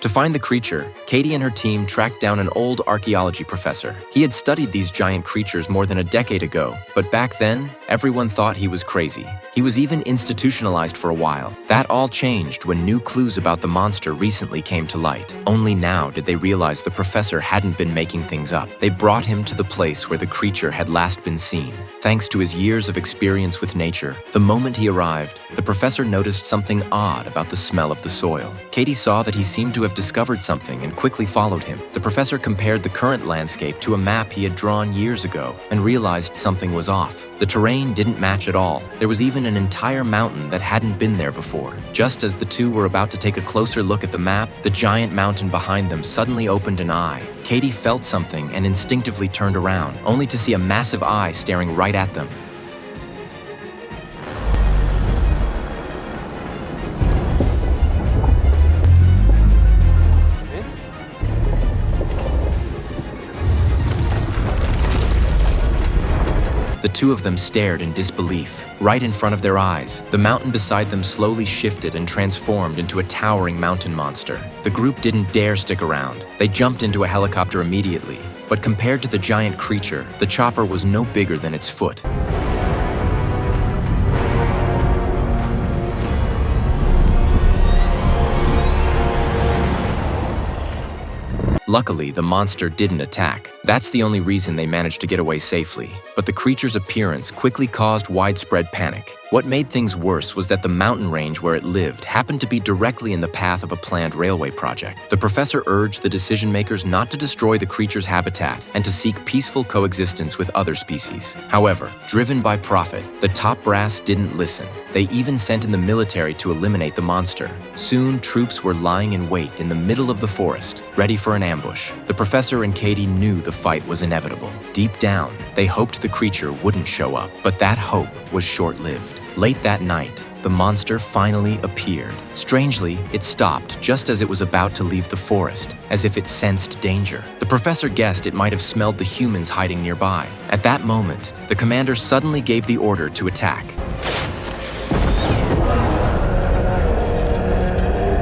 To find the creature, Katie and her team tracked down an old archaeology professor. He had studied these giant creatures more than a decade ago, but back then, everyone thought he was crazy. He was even institutionalized for a while. That all changed when new clues about the monster recently came to light. Only now did they realize the professor hadn't been making things up. They brought him to the place where the creature had last been seen. Thanks to his years of experience with nature, the moment he arrived, the professor noticed something odd about the smell of the soil. Katie saw that he seemed to have discovered something and quickly followed him. The professor compared the current landscape to a map he had drawn years ago and realized something was off. The terrain didn't match at all. There was even an entire mountain that hadn't been there before. Just as the two were about to take a closer look at the map, the giant mountain behind them suddenly opened an eye. Katie felt something and instinctively turned around, only to see a massive eye staring right at them. The two of them stared in disbelief. Right in front of their eyes, the mountain beside them slowly shifted and transformed into a towering mountain monster. The group didn't dare stick around. They jumped into a helicopter immediately. But compared to the giant creature, the chopper was no bigger than its foot. Luckily, the monster didn't attack. That's the only reason they managed to get away safely. But the creature's appearance quickly caused widespread panic. What made things worse was that the mountain range where it lived happened to be directly in the path of a planned railway project. The professor urged the decision-makers not to destroy the creature's habitat and to seek peaceful coexistence with other species. However, driven by profit, the top brass didn't listen. They even sent in the military to eliminate the monster. Soon, troops were lying in wait in the middle of the forest, ready for an ambush. The professor and Katie knew the fight was inevitable. Deep down, they hoped the creature wouldn't show up, but that hope was short-lived. Late that night, the monster finally appeared. Strangely, it stopped just as it was about to leave the forest, as if it sensed danger. The professor guessed it might have smelled the humans hiding nearby. At that moment, the commander suddenly gave the order to attack.